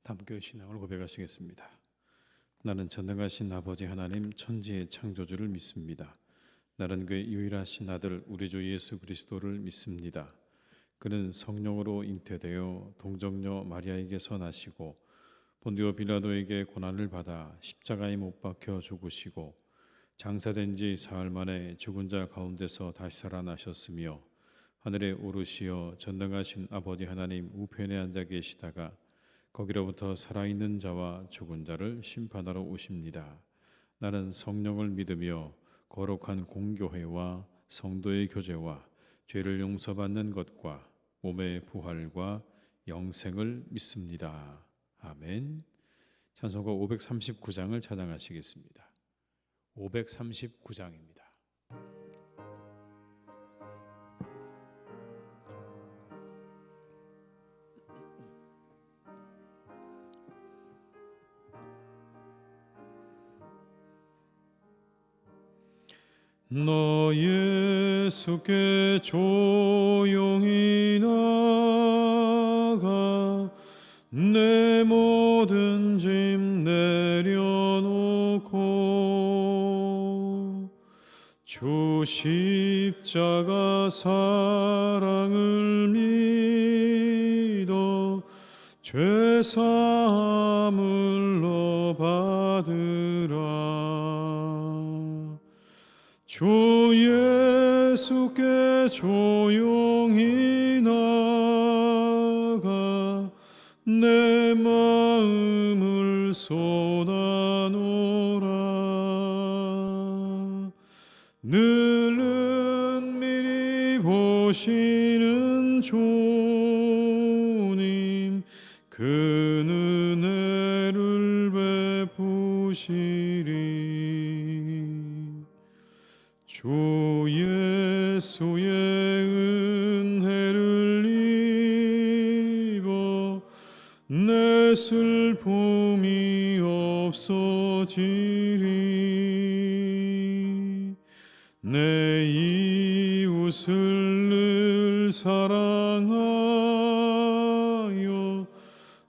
함께 신앙을 고백하시겠습니다. 나는 전능하신 아버지 하나님 천지의 창조주를 믿습니다. 나는 그의 유일하신 아들 우리 주 예수 그리스도를 믿습니다. 그는 성령으로 잉태되어 동정녀 마리아에게서 나시고 본디오 빌라도에게 고난을 받아 십자가에 못 박혀 죽으시고 장사된 지 사흘 만에 죽은 자 가운데서 다시 살아나셨으며 하늘에 오르시어 전능하신 아버지 하나님 우편에 앉아 계시다가 거기로부터 살아있는 자와 죽은 자를 심판하러 오십니다. 나는 성령을 믿으며 거룩한 공교회와 성도의 교제와 죄를 용서받는 것과 몸의 부활과 영생을 믿습니다. 아멘. 찬송가 539장을 찬양하시겠습니다. 539장입니다. 너 예수께 조용히 나가 내 모든 짐 내려놓고 주 십자가 사랑을 믿어 죄 사함을 너 받으라. 주 예수께 조용히 나가 내 마음을 쏟아놓으라. 늘 은밀히 보시는 주님 그 은혜를 베푸시리. 주 예수의 은혜를 입어 내 슬픔이 없어지리. 내 이웃을 늘 사랑하여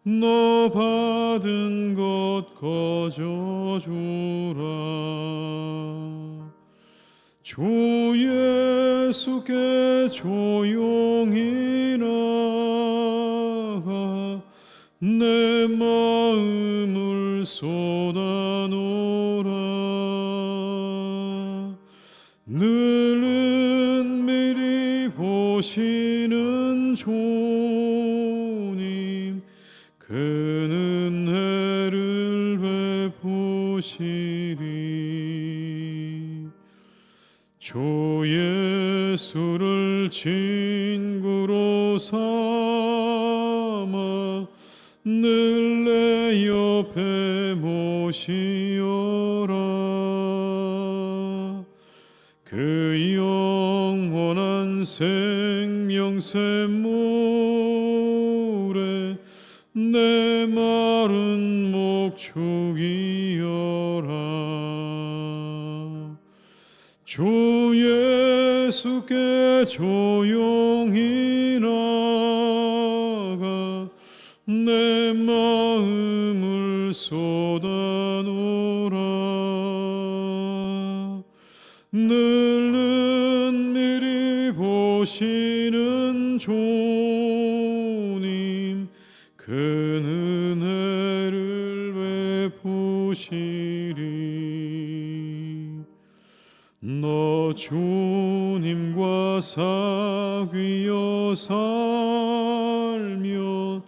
너 받은 것 거저주라. 주 예수께 조용히 나가 내 마음을 쏟아놓으라. 늘 은밀히 보시는 주님 그 은혜를 베푸시리. 주 예수를 친구로 삼아 늘 내 옆에 모시어라. 그 영원한 생명 샘물에 내 마른 목 죽이어라. 주 예수께 조용히 나가 내 마음을 쏟아놓으라. 늘 은밀히 보시는 주님 그 은혜를 베푸시리. 너 주님과 사귀어 살면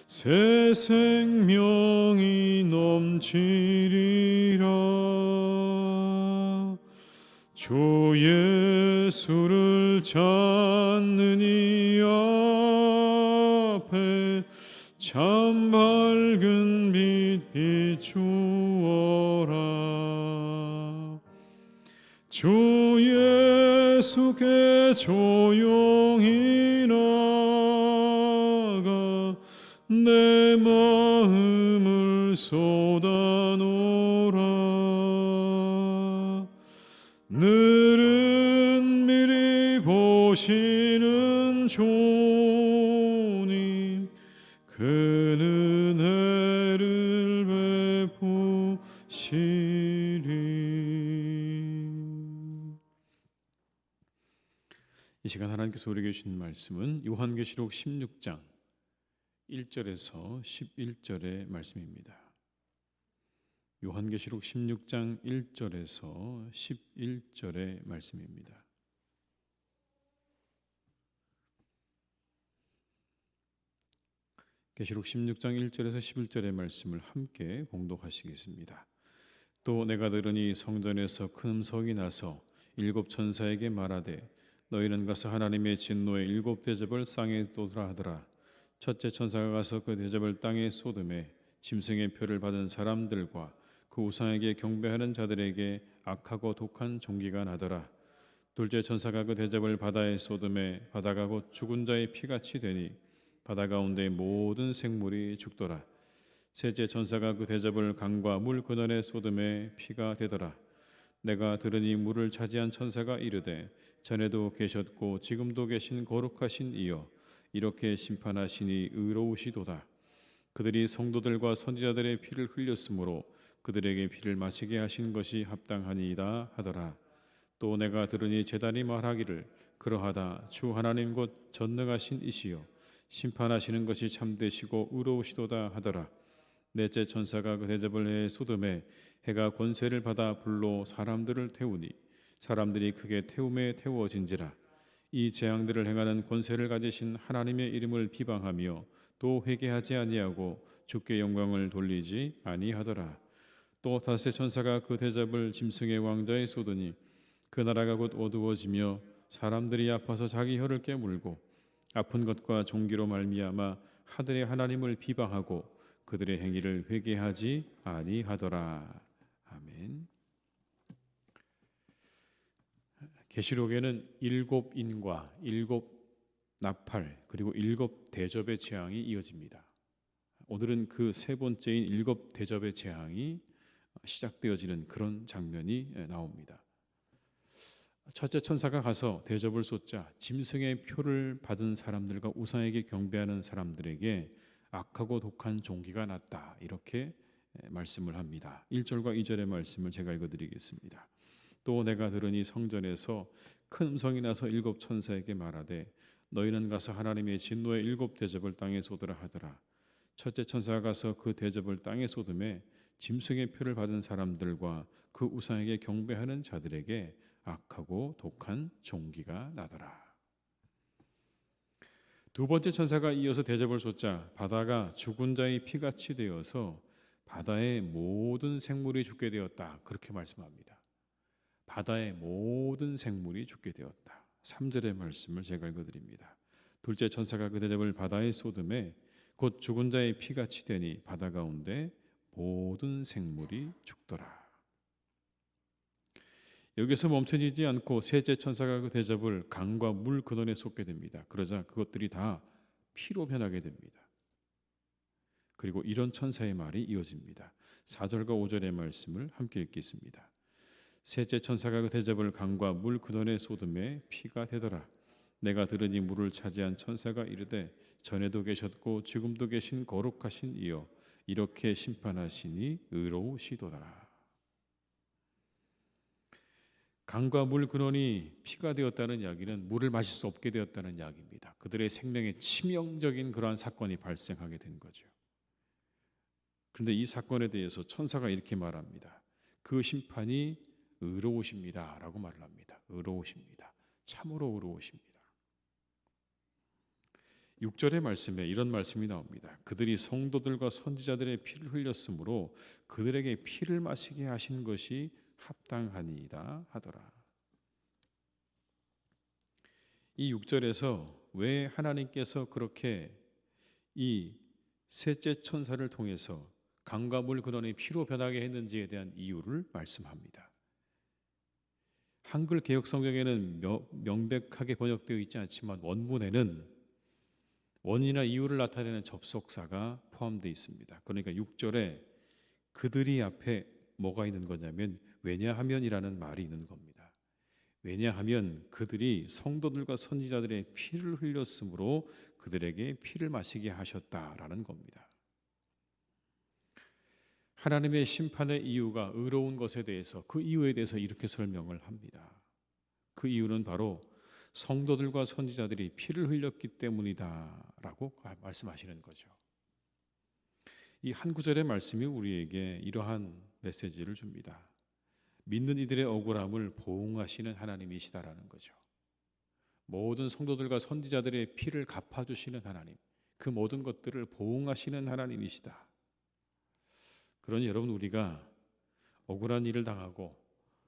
새 생명이 넘치리라. 주 예수를 찾는 이 앞에 참 밝은 빛 비추어라. 주 예수께 조용히 나가 내 마음을 쏟아놓으라. 늘 은밀히 보시는 주님 그 은혜 죄를 베푸시리. 이 시간 하나님께서 우리에게 주신 말씀은 요한계시록 16장 1절에서 11절의 말씀입니다. 요한계시록 16장 1절에서 11절의 말씀입니다. 계시록 16장 1절에서 11절의 말씀을 함께 봉독하시겠습니다. 또 내가 들으니 성전에서 큰 음성이 나서 일곱 천사에게 말하되 너희는 가서 하나님의 진노의 일곱 대접을 땅에 쏟으라 하더라. 첫째 천사가 가서 그 대접을 땅에 쏟음에 짐승의 표를 받은 사람들과 그 우상에게 경배하는 자들에게 악하고 독한 종기가 나더라. 둘째 천사가 그 대접을 바다에 쏟음에 바다가 곧 죽은 자의 피같이 되니 바다 가운데 모든 생물이 죽더라. 셋째 천사가 그 대접을 강과 물 근원에 쏟음에 피가 되더라. 내가 들으니 물을 차지한 천사가 이르되 전에도 계셨고 지금도 계신 거룩하신 이여 이렇게 심판하시니 의로우시도다. 그들이 성도들과 선지자들의 피를 흘렸으므로 그들에게 피를 마시게 하신 것이 합당하니이다 하더라. 또 내가 들으니 제단이 말하기를 그러하다 주 하나님 곧 전능하신 이시여 심판하시는 것이 참되시고 의로우시도다 하더라. 넷째 천사가 그 대접을 해 쏟음에 해가 권세를 받아 불로 사람들을 태우니 사람들이 크게 태움에 태워진지라. 이 재앙들을 행하는 권세를 가지신 하나님의 이름을 비방하며 또 회개하지 아니하고 주께 영광을 돌리지 아니하더라. 또 다섯째 천사가 그 대접을 짐승의 왕자에 쏟으니 그 나라가 곧 어두워지며 사람들이 아파서 자기 혀를 깨물고 아픈 것과 종기로 말미암아 하늘의 하나님을 비방하고 그들의 행위를 회개하지 아니하더라. 아멘. 계시록에는 일곱 인과 일곱 나팔 그리고 일곱 대접의 재앙이 이어집니다. 오늘은 그 세 번째인 일곱 대접의 재앙이 시작되어지는 그런 장면이 나옵니다. 첫째 천사가 가서 대접을 쏟자 짐승의 표를 받은 사람들과 우상에게 경배하는 사람들에게 악하고 독한 종기가 났다. 이렇게 말씀을 합니다. 1절과 2절의 말씀을 제가 읽어드리겠습니다. 또 내가 들으니 성전에서 큰 음성이 나서 일곱 천사에게 말하되 너희는 가서 하나님의 진노의 일곱 대접을 땅에 쏟으라 하더라. 첫째 천사가 가서 그 대접을 땅에 쏟음에 짐승의 표를 받은 사람들과 그 우상에게 경배하는 자들에게 악하고 독한 종기가 나더라. 두 번째 천사가 이어서 대접을 쏟자 바다가 죽은 자의 피같이 되어서 바다의 모든 생물이 죽게 되었다. 그렇게 말씀합니다. 바다의 모든 생물이 죽게 되었다. 3절의 말씀을 제가 읽어드립니다. 둘째 천사가 그 대접을 바다에 쏟음에 곧 죽은 자의 피같이 되니 바다 가운데 모든 생물이 죽더라. 여기서 멈춰지지 않고 셋째 천사가 그 대접을 강과 물 근원에 쏟게 됩니다. 그러자 그것들이 다 피로 변하게 됩니다. 그리고 이런 천사의 말이 이어집니다. 4절과 5절의 말씀을 함께 읽겠습니다. 셋째 천사가 그 대접을 강과 물 근원에 쏟음에 피가 되더라. 내가 들으니 물을 차지한 천사가 이르되 전에도 계셨고 지금도 계신 거룩하신 이여 이렇게 심판하시니 의로우시도다. 강과 물 근원이 피가 되었다는 이야기는 물을 마실 수 없게 되었다는 이야기입니다. 그들의 생명에 치명적인 그러한 사건이 발생하게 된 거죠. 그런데 이 사건에 대해서 천사가 이렇게 말합니다. 그 심판이 의로우십니다 라고 말을 합니다. 의로우십니다. 참으로 의로우십니다. 6절의 말씀에 이런 말씀이 나옵니다. 그들이 성도들과 선지자들의 피를 흘렸으므로 그들에게 피를 마시게 하신 것이 합당하니이다 하더라. 이 6절에서 왜 하나님께서 그렇게 이 셋째 천사를 통해서 강과 물 근원이 피로 변하게 했는지에 대한 이유를 말씀합니다. 한글 개역 성경에는 명백하게 번역되어 있지 않지만 원문에는 원인이나 이유를 나타내는 접속사가 포함되어 있습니다. 그러니까 6절에 그들이 앞에 뭐가 있는 거냐면 왜냐하면이라는 말이 있는 겁니다. 왜냐하면 그들이 성도들과 선지자들의 피를 흘렸으므로 그들에게 피를 마시게 하셨다라는 겁니다. 하나님의 심판의 이유가 의로운 것에 대해서, 그 이유에 대해서 이렇게 설명을 합니다. 그 이유는 바로 성도들과 선지자들이 피를 흘렸기 때문이다라고 말씀하시는 거죠. 이 한 구절의 말씀이 우리에게 이러한 메시지를 줍니다. 믿는 이들의 억울함을 보응하시는 하나님이시다라는 거죠. 모든 성도들과 선지자들의 피를 갚아주시는 하나님, 그 모든 것들을 보응하시는 하나님이시다. 그러니 여러분, 우리가 억울한 일을 당하고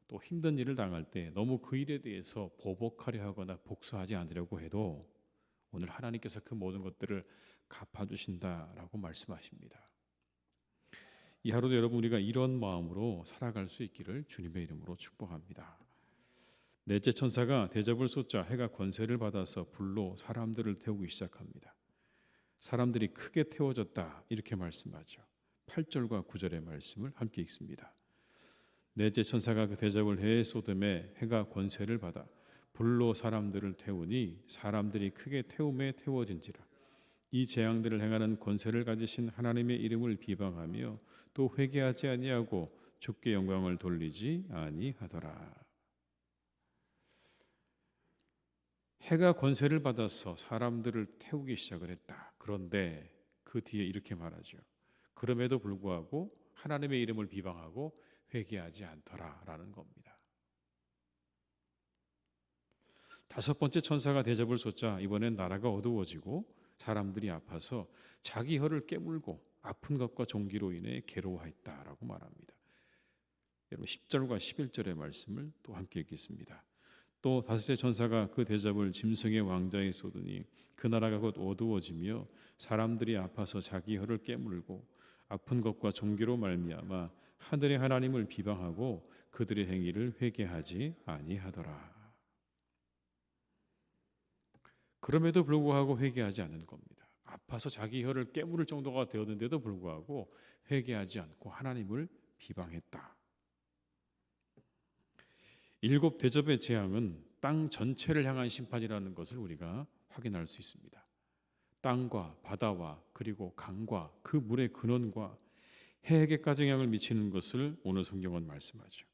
또 힘든 일을 당할 때 너무 그 일에 대해서 보복하려 하거나 복수하지 않으려고 해도 오늘 하나님께서 그 모든 것들을 갚아주신다라고 말씀하십니다. 이 하루도 여러분, 우리가 이런 마음으로 살아갈 수 있기를 주님의 이름으로 축복합니다. 넷째 천사가 대접을 쏟자 해가 권세를 받아서 불로 사람들을 태우기 시작합니다. 사람들이 크게 태워졌다, 이렇게 말씀하죠. 8절과 9절의 말씀을 함께 읽습니다. 넷째 천사가 그 대접을 해 쏟음에 해가 권세를 받아 불로 사람들을 태우니 사람들이 크게 태움에 태워진지라. 이 재앙들을 행하는 권세를 가지신 하나님의 이름을 비방하며 또 회개하지 아니하고 주께 영광을 돌리지 아니하더라. 해가 권세를 받아서 사람들을 태우기 시작을 했다. 그런데 그 뒤에 이렇게 말하죠. 그럼에도 불구하고 하나님의 이름을 비방하고 회개하지 않더라라는 겁니다. 다섯 번째 천사가 대접을 쏟자 이번엔 나라가 어두워지고 사람들이 아파서 자기 혀를 깨물고 아픈 것과 종기로 인해 괴로워했다라고 말합니다. 여러분 10절과 11절의 말씀을 또 함께 읽겠습니다. 또 다섯째 천사가 그 대접을 짐승의 왕자에 쏟으니 그 나라가 곧 어두워지며 사람들이 아파서 자기 혀를 깨물고 아픈 것과 종기로 말미암아 하늘의 하나님을 비방하고 그들의 행위를 회개하지 아니하더라. 그럼에도 불구하고 회개하지 않는 겁니다. 아파서 자기 혀를 깨물을 정도가 되었는데도 불구하고 회개하지 않고 하나님을 비방했다. 일곱 대접의 재앙은 땅 전체를 향한 심판이라는 것을 우리가 확인할 수 있습니다. 땅과 바다와 그리고 강과 그 물의 근원과 해에게까지 영향을 미치는 것을 오늘 성경은 말씀하죠.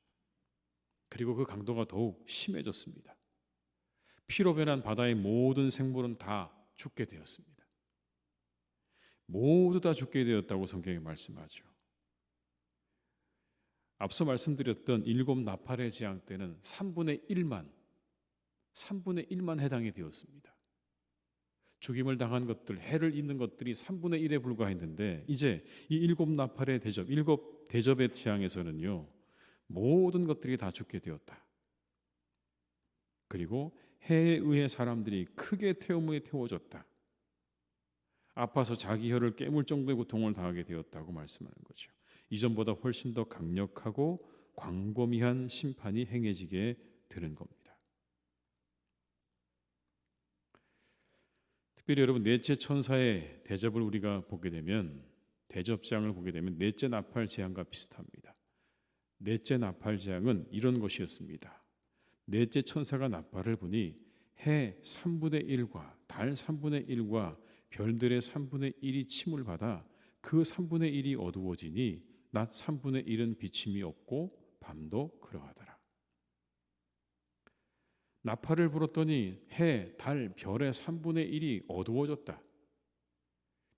그리고 그 강도가 더욱 심해졌습니다. 피로 변한 바다의 모든 생물은 다 죽게 되었습니다. 모두 다 죽게 되었다고 성경이 말씀하죠. 앞서 말씀드렸던 일곱 나팔의 재앙 때는 3분의 1만 해당이 되었습니다. 죽임을 당한 것들, 해를 입는 것들이 3분의 1에 불과했는데 이제 이 일곱 나팔의 대접, 일곱 대접의 재앙에서는요, 모든 것들이 다 죽게 되었다. 그리고 해에 의해 사람들이 크게 태움에 태워졌다. 아파서 자기 혀를 깨물 정도의 고통을 당하게 되었다고 말씀하는 거죠. 이전보다 훨씬 더 강력하고 광범위한 심판이 행해지게 되는 겁니다. 특별히 여러분, 넷째 천사의 대접을 우리가 보게 되면, 대접장을 보게 되면 넷째 나팔 재앙과 비슷합니다. 넷째 나팔 재앙은 이런 것이었습니다. 넷째 천사가 나팔을 부니 해 3분의 1과 달 3분의 1과 별들의 3분의 1이 침을 받아 그 3분의 1이 어두워지니 낮 3분의 1은 비침이 없고 밤도 그러하더라. 나팔을 불었더니 해, 달, 별의 3분의 1이 어두워졌다.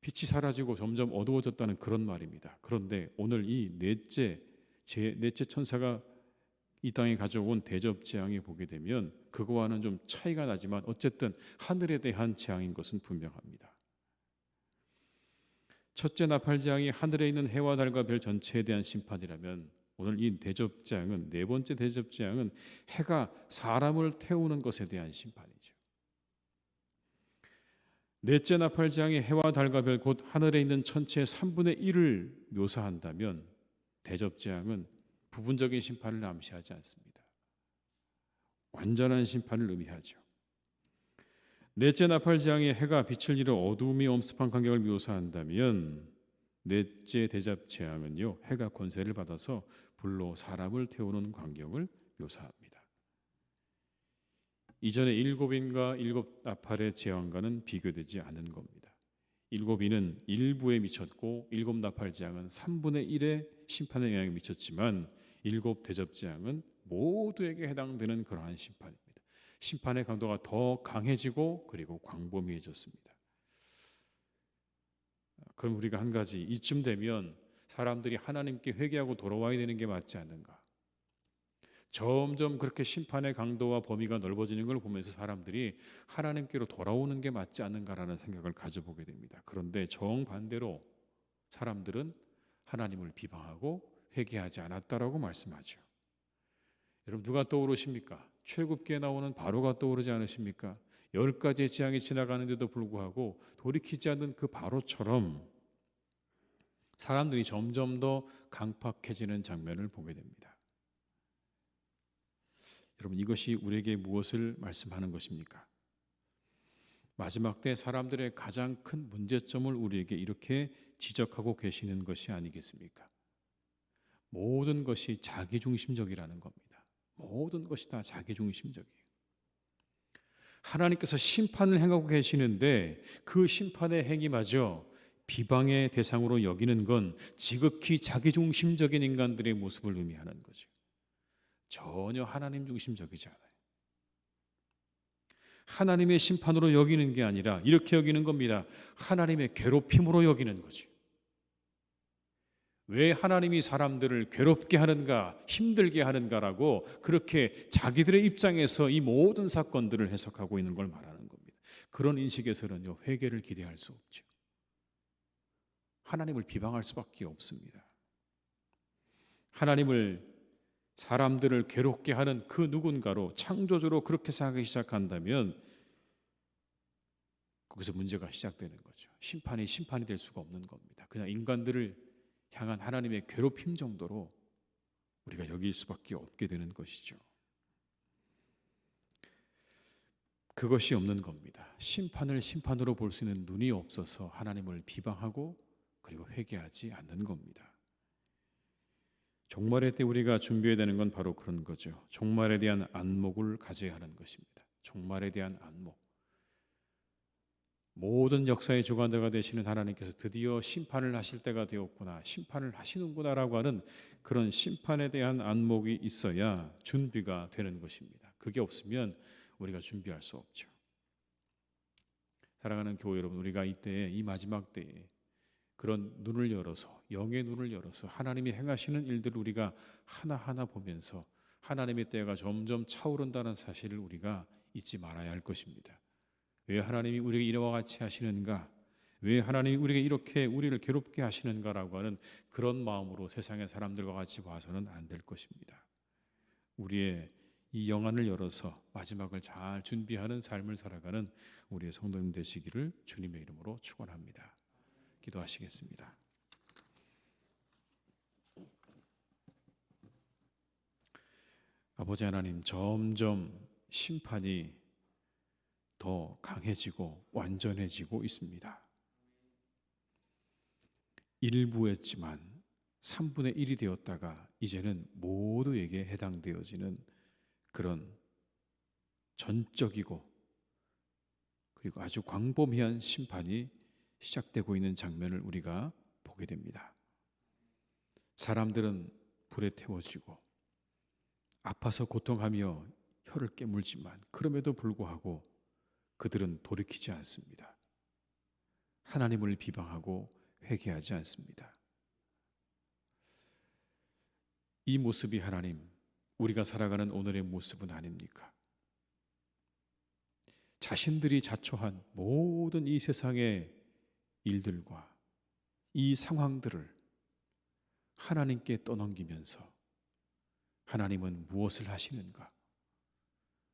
빛이 사라지고 점점 어두워졌다는 그런 말입니다. 그런데 오늘 이 넷째 천사가 이 땅에 가져온 대접 재앙에 보게 되면 그거와는 좀 차이가 나지만 어쨌든 하늘에 대한 재앙인 것은 분명합니다. 첫째 나팔 재앙이 하늘에 있는 해와 달과 별 전체에 대한 심판이라면 오늘 이 대접 재앙은, 네 번째 대접 재앙은 해가 사람을 태우는 것에 대한 심판이죠. 넷째 나팔 재앙이 해와 달과 별 곧 하늘에 있는 천체의 3분의 1을 묘사한다면 대접 재앙은 부분적인 심판을 암시하지 않습니다. 완전한 심판을 의미하죠. 넷째 나팔 재앙의 해가 빛을 잃어 어두움이 엄습한 광경을 묘사한다면 넷째 대접 재앙은요, 해가 권세를 받아서 불로 사람을 태우는 광경을 묘사합니다. 이전의 일곱인과 일곱 나팔의 재앙과는 비교되지 않은 겁니다. 일곱이는 일부에 미쳤고 일곱 나팔재앙은 3분의 1의 심판의 영향이 미쳤지만 일곱 대접재앙은 모두에게 해당되는 그러한 심판입니다. 심판의 강도가 더 강해지고 그리고 광범위해졌습니다. 그럼 우리가 한 가지, 이쯤 되면 사람들이 하나님께 회개하고 돌아와야 되는 게 맞지 않는가? 점점 그렇게 심판의 강도와 범위가 넓어지는 걸 보면서 사람들이 하나님께로 돌아오는 게 맞지 않는가라는 생각을 가져보게 됩니다. 그런데 정반대로 사람들은 하나님을 비방하고 회개하지 않았다라고 말씀하죠. 여러분, 누가 떠오르십니까? 출애굽기에 나오는 바로가 떠오르지 않으십니까? 10가지의 재앙이 지나가는데도 불구하고 돌이키지 않는 그 바로처럼 사람들이 점점 더 강팍해지는 장면을 보게 됩니다. 여러분, 이것이 우리에게 무엇을 말씀하는 것입니까? 마지막 때 사람들의 가장 큰 문제점을 우리에게 이렇게 지적하고 계시는 것이 아니겠습니까? 모든 것이 자기중심적이라는 겁니다. 모든 것이 다 자기중심적이에요. 하나님께서 심판을 행하고 계시는데 그 심판의 행위마저 비방의 대상으로 여기는 건 지극히 자기중심적인 인간들의 모습을 의미하는 거죠. 전혀 하나님 중심적이지 않아요. 하나님의 심판으로 여기는 게 아니라 이렇게 여기는 겁니다. 하나님의 괴롭힘으로 여기는 거죠. 왜 하나님이 사람들을 괴롭게 하는가, 힘들게 하는가라고 그렇게 자기들의 입장에서 이 모든 사건들을 해석하고 있는 걸 말하는 겁니다. 그런 인식에서는요, 회개를 기대할 수 없죠. 하나님을 비방할 수밖에 없습니다. 하나님을, 사람들을 괴롭게 하는 그 누군가로, 창조주로 그렇게 생각하기 시작한다면 거기서 문제가 시작되는 거죠. 심판이 될 수가 없는 겁니다. 그냥 인간들을 향한 하나님의 괴롭힘 정도로 우리가 여길 수밖에 없게 되는 것이죠. 그것이 없는 겁니다. 심판을 심판으로 볼 수 있는 눈이 없어서 하나님을 비방하고 그리고 회개하지 않는 겁니다. 종말의 때 우리가 준비해야 되는 건 바로 그런 거죠. 종말에 대한 안목을 가져야 하는 것입니다. 종말에 대한 안목. 모든 역사의 주관자가 되시는 하나님께서 드디어 심판을 하실 때가 되었구나, 심판을 하시는구나라고 하는 그런 심판에 대한 안목이 있어야 준비가 되는 것입니다. 그게 없으면 우리가 준비할 수 없죠. 사랑하는 교회 여러분, 우리가 이때에, 이 마지막 때에 그런 눈을 열어서, 영의 눈을 열어서 하나님이 행하시는 일들을 우리가 하나하나 보면서 하나님의 때가 점점 차오른다는 사실을 우리가 잊지 말아야 할 것입니다. 왜 하나님이 우리에게 이와 같이 하시는가? 왜 하나님이 우리에게 이렇게 우리를 괴롭게 하시는가라고 하는 그런 마음으로 세상의 사람들과 같이 봐서는 안 될 것입니다. 우리의 이 영안을 열어서 마지막을 잘 준비하는 삶을 살아가는 우리의 성도님 되시기를 주님의 이름으로 축원합니다. 기도하시겠습니다. 아버지 하나님, 점점 심판이 더 강해지고 완전해지고 있습니다. 일부였지만 3분의 1이 되었다가 이제는 모두에게 해당되어지는 그런 전적이고 그리고 아주 광범위한 심판이 시작되고 있는 장면을 우리가 보게 됩니다. 사람들은 불에 태워지고 아파서 고통하며 혀를 깨물지만 그럼에도 불구하고 그들은 돌이키지 않습니다. 하나님을 비방하고 회개하지 않습니다. 이 모습이 하나님, 우리가 살아가는 오늘의 모습은 아닙니까? 자신들이 자초한 모든 이 세상의 일들과 이 상황들을 하나님께 떠넘기면서 하나님은 무엇을 하시는가?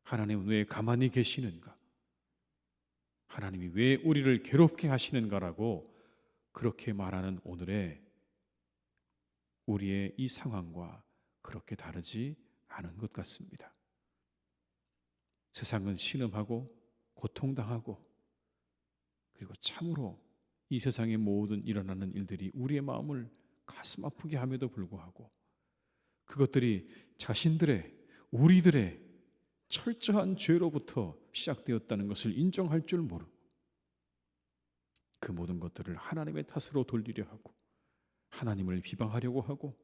하나님은 왜 가만히 계시는가? 하나님이 왜 우리를 괴롭게 하시는가라고 그렇게 말하는 오늘의 우리의 이 상황과 그렇게 다르지 않은 것 같습니다. 세상은 신음하고 고통당하고 그리고 참으로 이 세상의 모든 일어나는 일들이 우리의 마음을 가슴 아프게 함에도 불구하고 그것들이 자신들의, 우리들의 철저한 죄로부터 시작되었다는 것을 인정할 줄 모르고 그 모든 것들을 하나님의 탓으로 돌리려 하고 하나님을 비방하려고 하고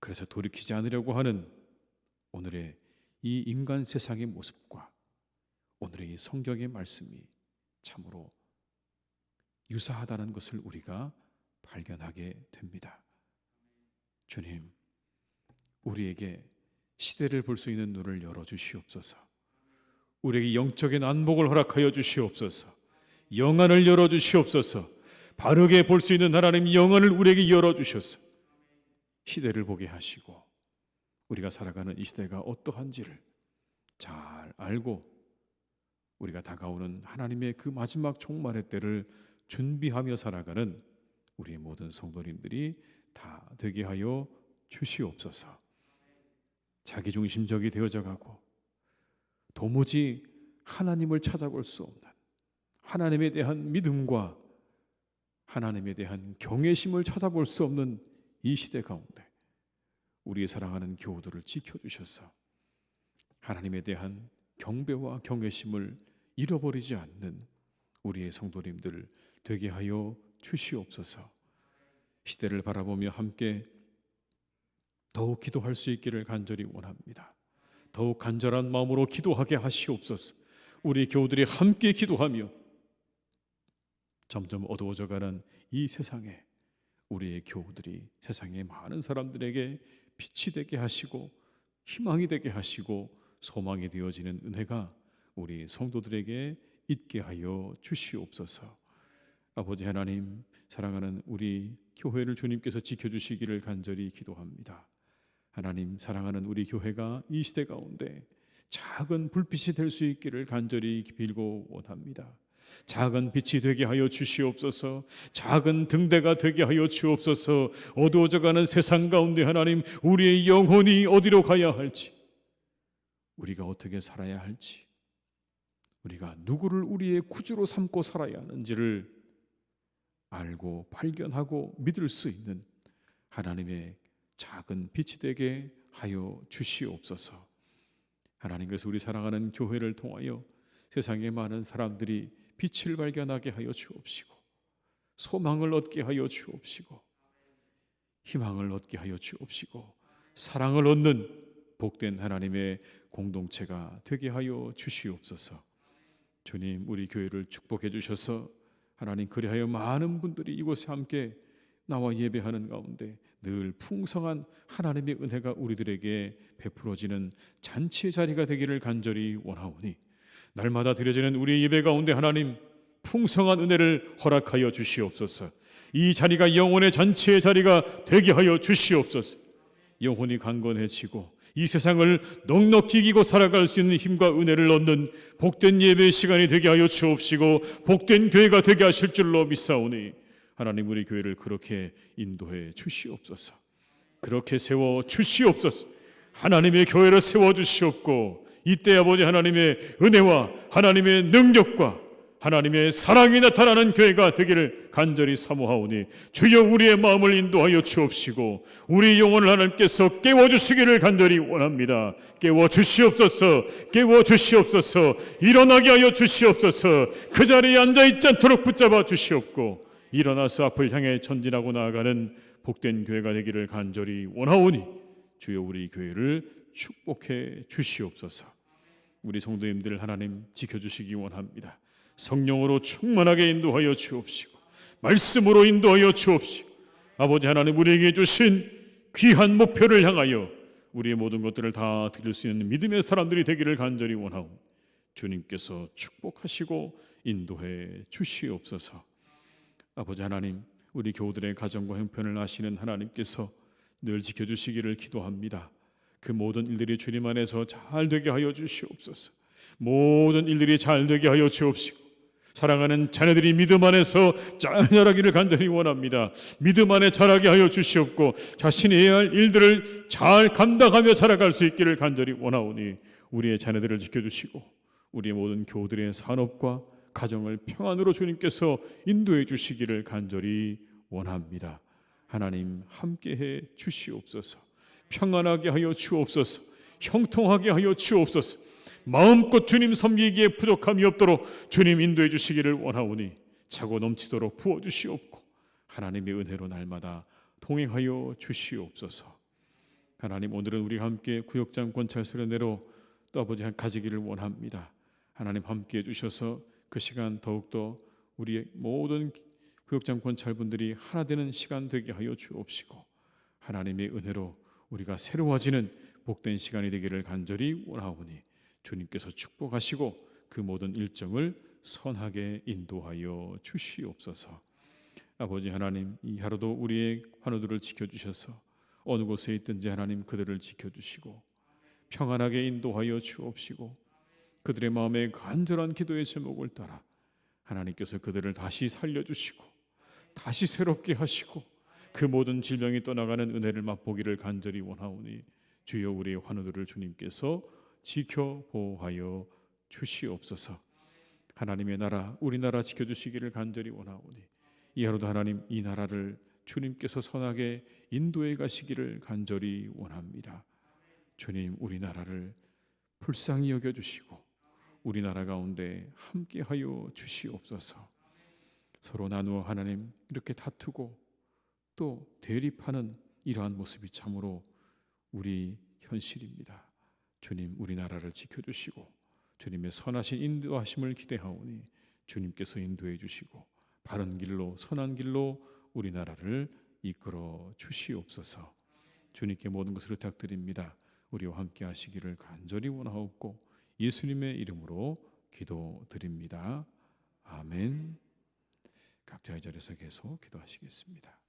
그래서 돌이키지 않으려고 하는 오늘의 이 인간 세상의 모습과 오늘의 이 성경의 말씀이 참으로 유사하다는 것을 우리가 발견하게 됩니다. 주님, 우리에게 시대를 볼 수 있는 눈을 열어주시옵소서. 우리에게 영적인 안목을 허락하여 주시옵소서. 영안을 열어주시옵소서. 바르게 볼 수 있는 하나님 영안을 우리에게 열어주셔서 시대를 보게 하시고 우리가 살아가는 이 시대가 어떠한지를 잘 알고 우리가 다가오는 하나님의 그 마지막 종말의 때를 준비하며 살아가는 우리의 모든 성도님들이 다 되게 하여 주시옵소서. 자기중심적이 되어져 가고 도무지 하나님을 찾아볼 수 없는 하나님에 대한 믿음과 하나님에 대한 경외심을 찾아볼 수 없는 이 시대 가운데 우리의 사랑하는 교우들을 지켜주셔서 하나님에 대한 경배와 경외심을 잃어버리지 않는 우리의 성도님들 되게 하여 주시옵소서. 시대를 바라보며 함께 더욱 기도할 수 있기를 간절히 원합니다. 더욱 간절한 마음으로 기도하게 하시옵소서. 우리 교우들이 함께 기도하며 점점 어두워져가는 이 세상에 우리의 교우들이 세상의 많은 사람들에게 빛이 되게 하시고 희망이 되게 하시고 소망이 되어지는 은혜가 우리 성도들에게 있게 하여 주시옵소서. 아버지 하나님, 사랑하는 우리 교회를 주님께서 지켜주시기를 간절히 기도합니다. 하나님, 사랑하는 우리 교회가 이 시대 가운데 작은 불빛이 될 수 있기를 간절히 빌고 원합니다. 작은 빛이 되게 하여 주시옵소서. 작은 등대가 되게 하여 주옵소서. 어두워져가는 세상 가운데 하나님, 우리의 영혼이 어디로 가야 할지, 우리가 어떻게 살아야 할지, 우리가 누구를 우리의 구주로 삼고 살아야 하는지를 알고 발견하고 믿을 수 있는 하나님의 작은 빛이 되게 하여 주시옵소서. 하나님, 그래서 우리 사랑하는 교회를 통하여 세상의 많은 사람들이 빛을 발견하게 하여 주옵시고 소망을 얻게 하여 주옵시고 희망을 얻게 하여 주옵시고 사랑을 얻는 복된 하나님의 공동체가 되게 하여 주시옵소서. 주님, 우리 교회를 축복해 주셔서 하나님, 그리하여 많은 분들이 이곳에 함께 나와 예배하는 가운데 늘 풍성한 하나님의 은혜가 우리들에게 베풀어지는 잔치의 자리가 되기를 간절히 원하오니 날마다 드려지는 우리의 예배 가운데 하나님 풍성한 은혜를 허락하여 주시옵소서. 이 자리가 영혼의 잔치의 자리가 되게 하여 주시옵소서. 영혼이 강건해지고 이 세상을 넉넉히 이기고 살아갈 수 있는 힘과 은혜를 얻는 복된 예배의 시간이 되게 하여 주옵시고 복된 교회가 되게 하실 줄로 믿사오니 하나님, 우리 교회를 그렇게 인도해 주시옵소서. 그렇게 세워 주시옵소서. 하나님의 교회를 세워 주시옵고 이때 아버지 하나님의 은혜와 하나님의 능력과 하나님의 사랑이 나타나는 교회가 되기를 간절히 사모하오니 주여 우리의 마음을 인도하여 주옵시고 우리 영혼을 하나님께서 깨워주시기를 간절히 원합니다. 깨워주시옵소서. 깨워주시옵소서. 일어나게 하여 주시옵소서. 그 자리에 앉아있지 않도록 붙잡아 주시옵고 일어나서 앞을 향해 전진하고 나아가는 복된 교회가 되기를 간절히 원하오니 주여 우리 교회를 축복해 주시옵소서. 우리 성도님들 하나님 지켜주시기 원합니다. 성령으로 충만하게 인도하여 주옵시고 말씀으로 인도하여 주옵시고 아버지 하나님, 우리에게 주신 귀한 목표를 향하여 우리의 모든 것들을 다 드릴 수 있는 믿음의 사람들이 되기를 간절히 원하오 주님께서 축복하시고 인도해 주시옵소서. 아버지 하나님, 우리 교우들의 가정과 형편을 아시는 하나님께서 늘 지켜주시기를 기도합니다. 그 모든 일들이 주님 안에서 잘 되게 하여 주시옵소서. 모든 일들이 잘 되게 하여 주옵시고 사랑하는 자녀들이 믿음 안에서 잘 자라기를 간절히 원합니다. 믿음 안에 자라게 하여 주시옵고 자신이 해야 할 일들을 잘 감당하며 살아갈 수 있기를 간절히 원하오니 우리의 자녀들을 지켜주시고 우리의 모든 교우들의 산업과 가정을 평안으로 주님께서 인도해 주시기를 간절히 원합니다. 하나님, 함께해 주시옵소서. 평안하게 하여 주옵소서. 형통하게 하여 주옵소서. 마음껏 주님 섬기기에 부족함이 없도록 주님 인도해 주시기를 원하오니 차고 넘치도록 부어주시옵고 하나님의 은혜로 날마다 동행하여 주시옵소서. 하나님, 오늘은 우리가 함께 구역장 권찰 수련회로 또 아버지 가지기를 원합니다. 하나님 함께 해주셔서 그 시간 더욱더 우리의 모든 구역장 권찰분들이 하나 되는 시간 되게 하여 주옵시고 하나님의 은혜로 우리가 새로워지는 복된 시간이 되기를 간절히 원하오니 주님께서 축복하시고 그 모든 일정을 선하게 인도하여 주시옵소서. 아버지 하나님, 이 하루도 우리의 환우들을 지켜주셔서 어느 곳에 있든지 하나님 그들을 지켜주시고 평안하게 인도하여 주옵시고 그들의 마음에 간절한 기도의 제목을 따라 하나님께서 그들을 다시 살려주시고 다시 새롭게 하시고 그 모든 질병이 떠나가는 은혜를 맛보기를 간절히 원하오니 주여 우리의 환우들을 주님께서 지켜 보호하여 주시옵소서. 하나님의 나라 우리나라 지켜주시기를 간절히 원하오니 이 하루도 하나님 이 나라를 주님께서 선하게 인도해 가시기를 간절히 원합니다. 주님, 우리나라를 불쌍히 여겨주시고 우리나라 가운데 함께하여 주시옵소서. 서로 나누어 하나님 이렇게 다투고 또 대립하는 이러한 모습이 참으로 우리 현실입니다. 주님, 우리나라를 지켜주시고 주님의 선하신 인도하심을 기대하오니 주님께서 인도해 주시고 바른 길로 선한 길로 우리나라를 이끌어 주시옵소서. 주님께 모든 것을 부탁드립니다. 우리와 함께 하시기를 간절히 원하옵고 예수님의 이름으로 기도드립니다. 아멘. 각자의 자리에서 계속 기도하시겠습니다.